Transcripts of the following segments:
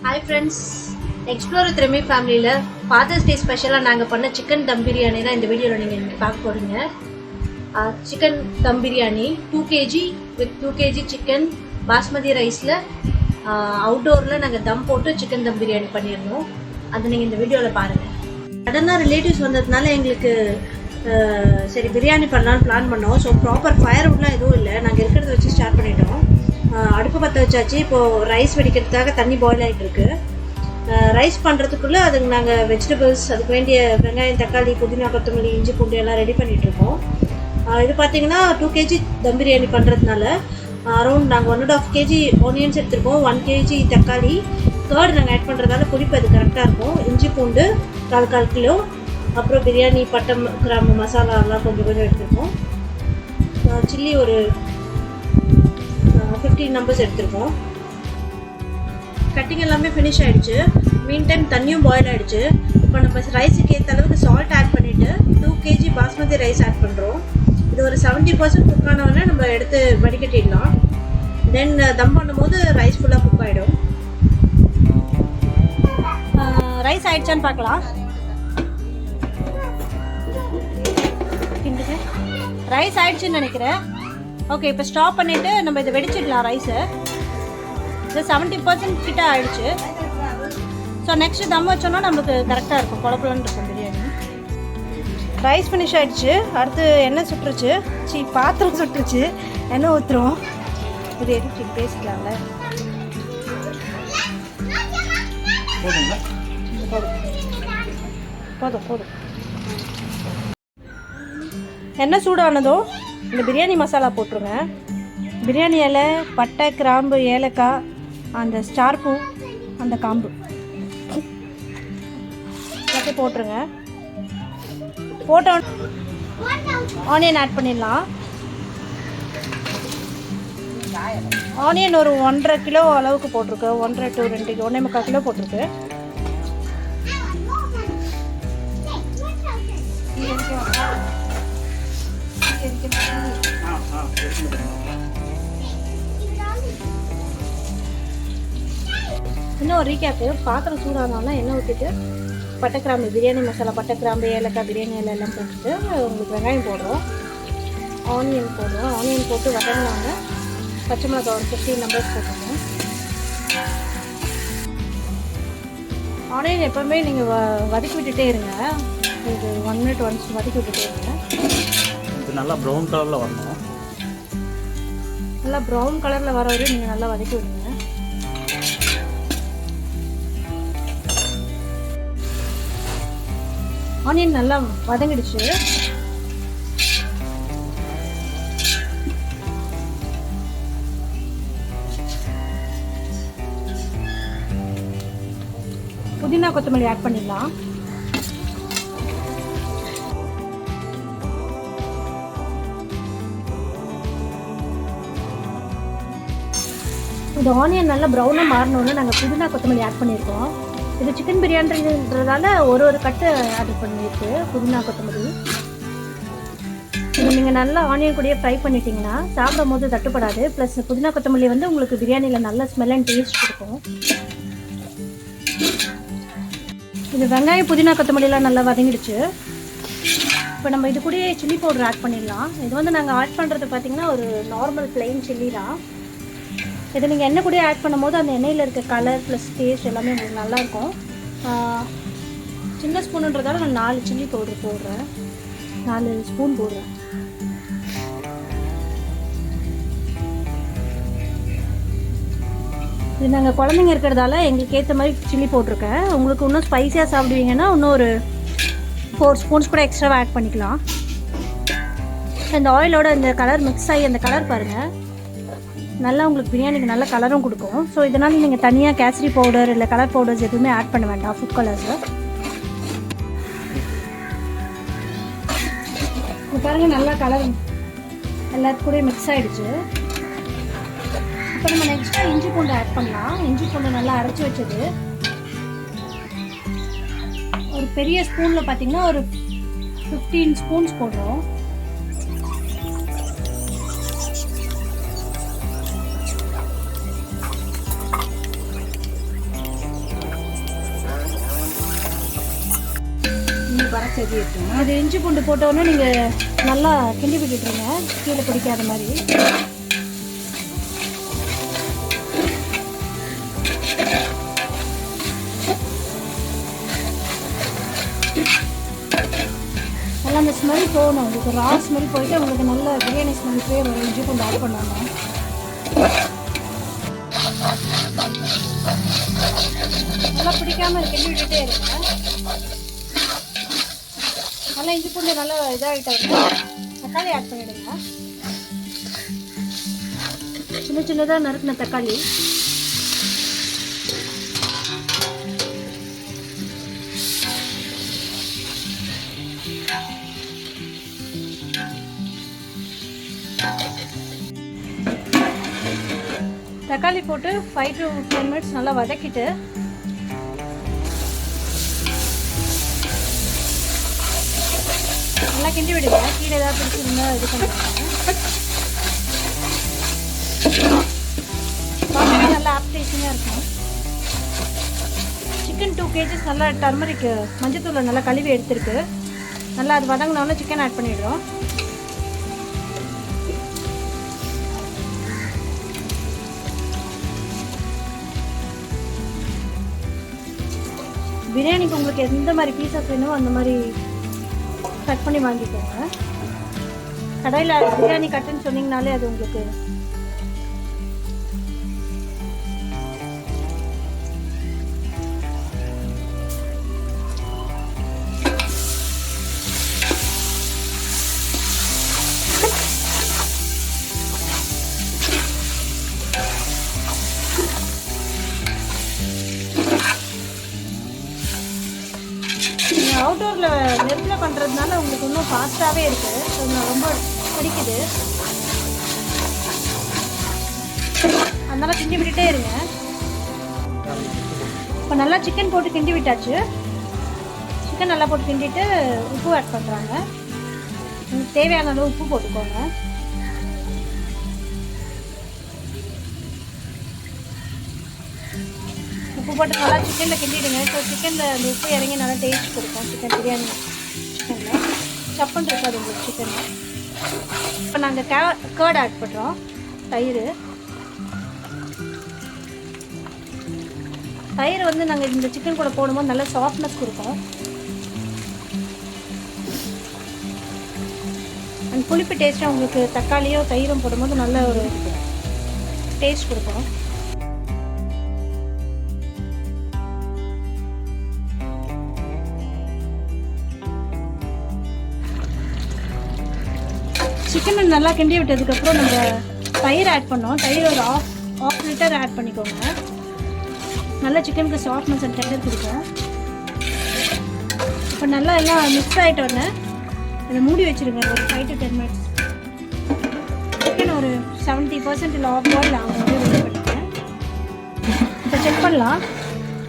Hi friends, Explorer Tremi family la Father's Day special நாங்க பண்ண chicken dum biryani தான் இந்த வீடியோல நீங்க பார்க்க போறீங்க. Chicken dum biryani 2 kg with 2 kg chicken Basmati rice ல outdoor ல நாங்க தம் போட்டு chicken dum biryani பண்ணிருந்தோம். அத நீங்க இந்த வீடியோல பாருங்க. சடனா ரிலேட்டிவ்ஸ் வந்ததனால எங்களுக்கு சரி பிரியாணி பண்ணலாம்னு பிளான் பண்ணோம். ஸோ ப்ராப்பர் ஃபயர் வுட்லாம் எதுவும் இல்லை. நாங்கள் இருக்கிறத வச்சு ஸ்டார்ட் பண்ணிட்டோம். அடுப்பு பற்ற வச்சாச்சு. இப்போது ரைஸ் வெடிக்கிறதுக்காக தண்ணி பாயில் ஆகிட்டு இருக்கு. ரைஸ் பண்ணுறதுக்குள்ளே அதுக்கு நாங்கள் வெஜிடபிள்ஸ் அதுக்கு வேண்டிய வெங்காயம் தக்காளி புதினா கொத்தமல்லி இஞ்சி பூண்டு எல்லாம் ரெடி பண்ணிகிட்ருக்கோம். இது பார்த்திங்கன்னா 2 kg தம் பிரியாணி பண்ணுறதுனால அரௌண்ட் நாங்கள் 1.5 kg ஆனியன்ஸ் எடுத்துருக்கோம். 1 kg தக்காளி கர்டு நாங்கள் ஆட் பண்ணுறதால புளிப்பு அது கரெக்டாக இருக்கும். இஞ்சி பூண்டு 4 கிலோ, அப்புறம் பிரியாணி பட்டை கிராம்பு மசாலாலாம் கொஞ்சம் எடுத்துருக்கோம். சில்லி ஒரு 15 நம்பர்ஸ் எடுத்துருக்கோம். கட்டிங் எல்லாமே ஃபினிஷ் ஆகிடுச்சு. மீன் டைம் தண்ணியும் பாயில் ஆகிடுச்சு. இப்போ நம்ம ரைஸுக்கு ஏற்ற அளவுக்கு சால்ட் ஆட் பண்ணிவிட்டு 2 kg பாஸ்மதி ரைஸ் ஆட் பண்ணுறோம். இது ஒரு 70% குக் ஆனவொடனே நம்ம எடுத்து வடிகட்டிடலாம். தென் தம் பண்ணும்போது ரைஸ் ஃபுல்லாக குக் ஆகிடும். ரைஸ் ஆகிடுச்சான்னு பார்க்கலாம். ரைஸ் ஆயிடுச்சுன்னு நினைக்கிறேன். ஓகே, இப்போ ஸ்டாப் பண்ணிவிட்டு நம்ம இதை வெடிச்சிடலாம். ரைஸு இது 70% கிட்ட ஆயிடுச்சு. ஸோ நெக்ஸ்ட்டு தம் வச்சோன்னா நம்மளுக்கு கரெக்டாக இருக்கும், குழப்பலன்னு இருக்கும் பிரியாணி. ரைஸ் ஃபினிஷ் ஆகிடுச்சு. அடுத்து எண்ணெய் சுட்டுருச்சு. பாத்திரம் சுட்டுருச்சு. எண்ணெய் ஊற்றுறோம். இது எடுத்து பேசிக்கலாம்ல. போதும் போதும். எண்ணெய் சூடானதும் இந்த பிரியாணி மசாலா போட்டுருங்க. பிரியாணி இலை, பட்டை, கிராம்பு, ஏலக்காய், அந்த ஸ்டார் பூ, அந்த காம்பு எல்லாத்தையும் போட்டுருங்க. போட்ட ஆனியன் ஆட் பண்ணிடலாம். ஆனியன் ஒரு 1.5 கிலோ அளவுக்கு போட்டிருக்கு. 1.5 to 2 கிலோ, 1.25 கிலோ போட்டிருக்கு. இன்னும் ஒரு ரீகேப்பு. பாத்திரம் சூடானாலும் எண்ணெய் ஊற்றிட்டு பட்டை கிராம்பு, பிரியாணி மசாலா, பட்டை கிராம்பு, ஏலக்காய், பிரியாணி இலை எல்லாம் போட்டுட்டு உங்களுக்கு வெங்காயம் போடுறோம். ஆனியன் போடுறோம். ஆனியன் போட்டு வதங்கினாங்க. பச்சை மிளகாய் ஒரு 15 நம்பர்ஸ் போட்டுருக்கோம். ஆனியன் எப்போவுமே நீங்கள் வதக்கி விட்டுட்டே இருங்க. இது 1 minute ஒன்ஸ் வதக்கி விட்டுட்டே இருங்க. இது நல்லா ப்ரௌன் கலரில் வரணும். நல்லா ப்ரௌன் கலரில் வர வரையும் நீங்கள் நல்லா வதக்கி விடுங்க. ஆனியன் நல்லா வதங்கிடுச்சு. புதினா கொத்தமல்லி ஆட் பண்ணிடலாம். இந்த ஆனியன் நல்லா ப்ரௌனாக மாறினோன்னு நாங்கள் புதினா கொத்தமல்லி ஆட் பண்ணியிருக்கோம். இது சிக்கன் பிரியாணின்றதால ஒரு கட்டு ஆட் பண்ணியிருக்கு புதினா கொத்தமல்லி. இது நீங்கள் நல்லா ஆனியன் கூடயே ஃப்ரை பண்ணிட்டீங்கன்னா சாப்பிடும் போது தட்டுப்படாது. ப்ளஸ் புதினா கொத்தமல்லி வந்து உங்களுக்கு பிரியாணியில் நல்ல ஸ்மெல் அண்ட் டேஸ்ட் கொடுக்கும். இது வெங்காயம் புதினா கொத்தமல்லிலாம் நல்லா வதங்கிடுச்சு. இப்போ நம்ம இது கூடயே சில்லி பவுடர் ஆட் பண்ணிடலாம். இது வந்து நாங்கள் ஆட் பண்ணுறது பார்த்திங்கன்னா ஒரு நார்மல் பிளெயின் சில்லி தான். இதை நீங்கள் எண்ணெய் கூட ஆட் பண்ணும்போது அந்த எண்ணெயில் இருக்க கலர் ப்ளஸ் டேஸ்ட் எல்லாமே உங்களுக்கு நல்லாயிருக்கும். சின்ன ஸ்பூனுன்றதால நான் 4 சில்லி பவுடர் போடுறேன். 4 ஸ்பூன் போடுறேன். இது நாங்கள் குழந்தைங்க இருக்கிறதால எங்களுக்கு ஏற்ற மாதிரி சில்லி போட்டிருக்கேன். உங்களுக்கு இன்னும் ஸ்பைஸியாக சாப்பிடுவீங்கன்னா இன்னும் ஒரு 4 ஸ்பூன்ஸ் கூட எக்ஸ்ட்ராவாக ஆட் பண்ணிக்கலாம். இந்த ஆயிலோட இந்த கலர் மிக்ஸ் ஆகி அந்த கலர் பாருங்கள், நல்லா உங்களுக்கு பிரியாணிக்கு நல்ல கலரும் கொடுக்கும். ஸோ இதனால் நீங்கள் தனியாக கேசரி பவுடர் இல்லை கலர் பவுடர்ஸ் எதுவுமே ஆட் பண்ண வேண்டாம். ஃபுட் கலர்ஸு பாருங்கள், நல்லா கலர் எல்லாத்துக்கூடயும் மிக்ஸ் ஆகிடுச்சு. இப்போ நம்ம நெக்ஸ்ட்டாக இஞ்சி பூண்டு ஆட் பண்ணலாம். இஞ்சி பூண்டு நல்லா அரைச்சி வச்சது ஒரு பெரிய ஸ்பூனில் பார்த்திங்கன்னா ஒரு 15 ஸ்பூன்ஸ் போடுறோம். அது இஞ்சி பூண்டு போட்டோன்னே நீங்கள் நல்லா கிண்டி விட்டுட்டுருங்க, கீழே பிடிக்காத மாதிரி. நல்லா அந்த ஸ்மெல் போகணும், உங்களுக்கு ரா ஸ்மெல் போயிட்டு உங்களுக்கு நல்ல பிரியாணி ஸ்மெல் போய் வரும். இஞ்சி பூண்டு ஆட் பண்ணாமல் நல்லா பிடிக்காமல் கிண்டி விட்டுட்டே இருங்க. நல்லா இஞ்சி பூண்டு நல்லா இதாகிட்ட தக்காளி ஆட் பண்ணிவிடுங்க. சின்ன சின்னதாக நறுக்கின தக்காளி. தக்காளி போட்டு 5 to 10 minutes நல்லா வதக்கிட்டு நல்லா கிண்டி விடுங்க. கீழே ஏதாவது பிடிச்சிருந்தா இது பண்ணுவாங்க. நல்லா ஆப்டேஷனாக இருக்கும். சிக்கன் 2 kg நல்லா டர்மரிக் மஞ்சத்தூளை நல்லா கழுவி எடுத்துருக்கு. நல்லா அது வதங்கினாலும் சிக்கன் ஆட் பண்ணிடுறோம். பிரியாணிக்கு உங்களுக்கு எந்த மாதிரி பீஸஸ் வேணுமோ அந்த மாதிரி கட் பண்ணி வாங்கிக்கோங்க. கடையில் பிரியாணி கட்டுன்னு சொன்னீங்கனாலே அது உங்களுக்கு அவுட்டோரில் நெருப்பில் பண்ணுறதுனால உங்களுக்கு இன்னும் ஃபாஸ்ட்டாகவே இருக்குது. கொஞ்சம் ரொம்ப பிடிக்குது. அதனால் கிண்டி விட்டுட்டே இருங்க. இப்போ நல்லா சிக்கன் போட்டு கிண்டி விட்டாச்சு. சிக்கன் நல்லா போட்டு கிண்டிட்டு உப்பு ஆட் பண்ணுறாங்க. உங்களுக்கு தேவையான அளவு உப்பு போட்டுக்கோங்க. உப்பு போட்டு நல்லா சிக்கனில் கிண்டிடுங்க. ஸோ சிக்கனில் அந்த உப்பு இறங்கி நல்லா டேஸ்ட் கொடுக்கும். சிக்கன் பிரியாணி சிக்கனில் சப்புன்னு இருக்காது உங்களுக்கு சிக்கனில். இப்போ நாங்கள் கர்ட் ஆட் பண்ணுறோம். தயிர் வந்து நாங்கள் இந்த சிக்கன் கூட போடும்போது நல்லா சாஃப்ட்னஸ் கொடுக்கும். அண்ட் புளிப்பு டேஸ்ட்டாக உங்களுக்கு தக்காளியோ தயிரும் போடும்போது நல்ல ஒரு டேஸ்ட் கொடுக்கும். சிக்கனை நல்லா கிண்டி விட்டதுக்கப்புறம் நம்ம தயிர் ஆட் பண்ணோம். தயிர் ஒரு ஆஃப் லிட்டர் ஆட் பண்ணிக்கோங்க. நல்லா சிக்கனுக்கு சாஃப்ட்னஸ் அண்ட் டெண்டர் கொடுக்கும். இப்போ நல்லா எல்லாம் மிக்ஸ் ஆகிட்டோன்னே அதை மூடி வச்சுருங்க ஒரு 5 to 10 minutes. சிக்கன் ஒரு 70% இல்லை ஆஃப் பாயில் ஆகும் ரெடி பண்ணிட்டேன். இப்போ செக் பண்ணலாம்.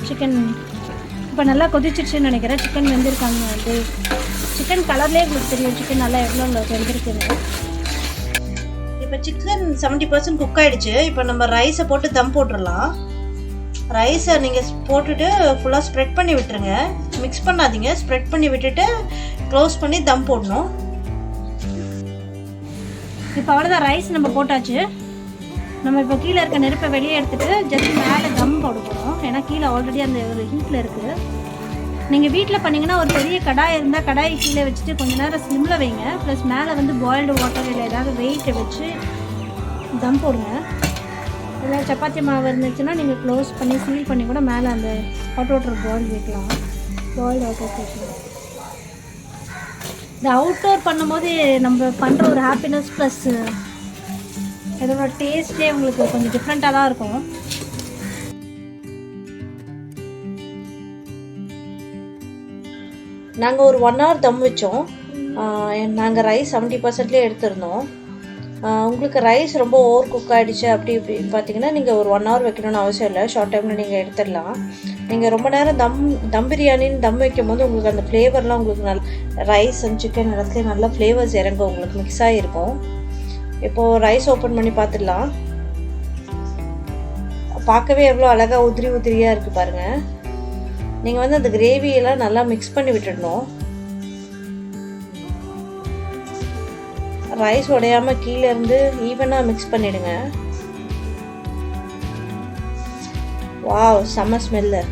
சிக்கன் இப்போ நல்லா கொதிச்சிருச்சுன்னு நினைக்கிறேன். சிக்கன் வெந்திருக்காங்க. அது சிக்கன் கலர்லேயே உங்களுக்கு தெரியும் சிக்கன் நல்லா எவ்வளோ வெந்திருக்குன்னு. இப்போ சிக்கன் 70% குக் ஆகிடுச்சு. இப்போ நம்ம ரைஸை போட்டு தம் போட்டுடலாம். ரைஸை நீங்கள் போட்டுட்டு ஃபுல்லாக ஸ்ப்ரெட் பண்ணி விட்டுருங்க. மிக்ஸ் பண்ணாதீங்க, ஸ்ப்ரெட் பண்ணி விட்டுட்டு க்ளோஸ் பண்ணி தம் போடணும். இப்போ அவ்வளோதான், ரைஸ் நம்ம போட்டாச்சு. நம்ம இப்போ கீழே இருக்க நெருப்பை வெளியே எடுத்துகிட்டு ஜஸ்ட் மேலே தம் போட போகிறோம். ஏன்னா கீழே ஆல்ரெடி அந்த ஒரு ஹீட்டில் இருக்குது. நீங்கள் வீட்டில் பண்ணிங்கன்னா ஒரு பெரிய கடாய் இருந்தால் கடாயை கீழே வச்சுட்டு கொஞ்சம் நேரம் ஸ்லிம்மில் வைங்க. ப்ளஸ் மேலே வந்து பாயில்டு வாட்டர் இல்லை ஏதாவது வெயிட்டை வச்சு தம் போடுங்க. இல்லை சப்பாத்தி மாவு இருந்துச்சுன்னா நீங்கள் க்ளோஸ் பண்ணி சீல் பண்ணி கூட மேலே அந்த ஹாட் வாட்டர் பாயில் வைக்கலாம். பாயில்டு வாட்டர் வைக்கலாம். இந்த அவுட்டோர் பண்ணும்போது நம்ம பண்ணுற ஒரு ஹாப்பினஸ் ப்ளஸ் இதோட டேஸ்ட்டே உங்களுக்கு கொஞ்சம் டிஃப்ரெண்ட்டாக தான் இருக்கும். நாங்கள் ஒரு 1 hour தம் வச்சோம். நாங்கள் ரைஸ் 70%லேயே எடுத்திருந்தோம். உங்களுக்கு ரைஸ் ரொம்ப ஓவர் குக் ஆகிடுச்சு அப்படி இப்படின்னு பார்த்தீங்கன்னா நீங்கள் ஒரு 1 hour வைக்கணும்னு அவசியம் இல்லை. ஷார்ட் டைமில் நீங்கள் எடுத்துடலாம். நீங்கள் ரொம்ப நேரம் தம் பிரியாணின்னு தம் வைக்கும் போது உங்களுக்கு அந்த ஃப்ளேவர்லாம் உங்களுக்கு ரைஸ் அண்ட் சிக்கன் இடத்துலேயே நல்லா ஃப்ளேவர்ஸ் இறங்கும், உங்களுக்கு மிக்ஸ் ஆகிருக்கும். இப்போது ரைஸ் ஓப்பன் பண்ணி பார்த்துடலாம். பார்க்கவே எவ்வளோ அழகாக உதிரியாக இருக்குது பாருங்கள். நீங்கள் வந்து அந்த கிரேவியெல்லாம் நல்லா மிக்ஸ் பண்ணி விட்டுடணும். ரைஸ் உடையாமல் கீழே இருந்து ஈவனாக மிக்ஸ் பண்ணிடுங்க. வாவ், செம்ம ஸ்மெல்லு.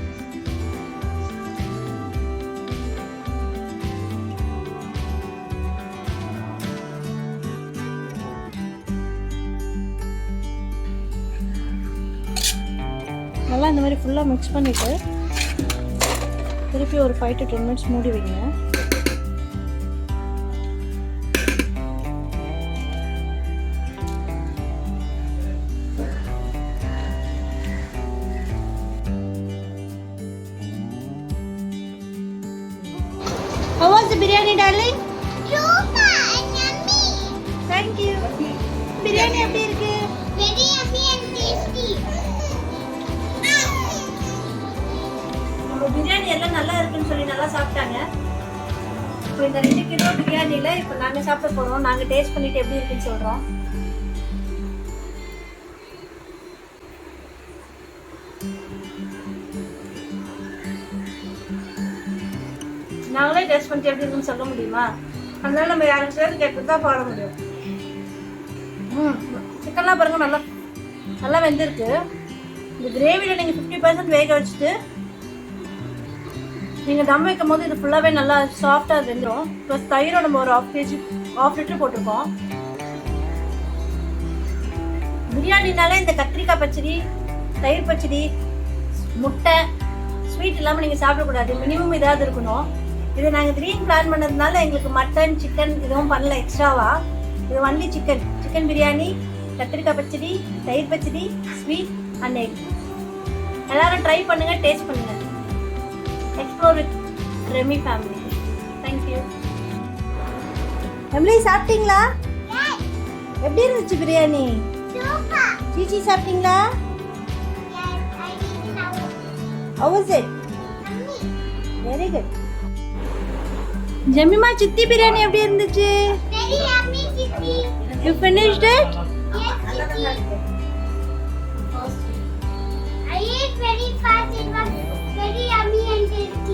நல்லா இந்த மாதிரி ஃபுல்லாக மிக்ஸ் பண்ணிவிட்டு திருப்பி ஒரு 5 to 10 minutes மூடி வைங்க. How was the biryani, darling? Super and yummy. Thank you. Biryani எப்படி இருக்கு? Very yummy and tasty. நம்ம பிரியாணி எல்லாம் நல்லா இருக்குன்னு சொல்லி நல்லா சாப்பிட்டாங்க. இப்போ இந்த 2 கிலோ பிரியாணியில் இப்போ நாங்கள் சாப்பிட போகிறோம். நாங்கள் டேஸ்ட் பண்ணிட்டு எப்படி இருக்குன்னு சொல்கிறோம். நாங்களே டேஸ்ட் பண்ணிட்டு எப்படி இருக்குன்னு சொல்ல முடியுமா? அதனால நம்ம யாரும் சேர்த்து கேட்டு தான் பாட முடியும். சிக்கன்லாம் பாருங்க நல்லா நல்லா வெந்திருக்கு. இந்த கிரேவியில் நீங்கள் 50% வேக வச்சுட்டு நீங்கள் தம் வைக்கும் போது இது ஃபுல்லாகவே நல்லா சாஃப்டாக வெந்துடும். ப்ளஸ் தயிரை நம்ம ஒரு 1/2 லிட்டர் போட்டிருக்கோம். பிரியாணினாலே இந்த கத்திரிக்காய் பச்சடி, தயிர் பச்சடி, முட்டை, ஸ்வீட் இல்லாமல் நீங்கள் சாப்பிடக்கூடாது. மினிமம் இதாவது இருக்கணும். இது நாங்கள் திடீர்னு பிளான் பண்ணதுனால எங்களுக்கு மட்டன், சிக்கன் எதுவும் பண்ணல எக்ஸ்ட்ராவா. இது ஒன்லி சிக்கன் பிரியாணி, கத்திரிக்காய் பச்சடி, தயிர் பச்சடி, ஸ்வீட் அண்ட் எக். எல்லாரும் ட்ரை பண்ணுங்க, டேஸ்ட் பண்ணுங்க. Explore with Remi family. Thank you. எம்லி சாப்பிட்டீங்களா? எப்படி இருந்துச்சு பிரியாணி? Super. சீச்சி சாப்பிட்டீங்களா? Yes, I did it now. How was it? Yummy. Very good. Jemimah, சித்தி பிரியாணி எப்படி இருந்துச்சு? Very yummy, Chicky. You finished it? Yes, Chicky. I ate very fast. It was very yummy and tasty.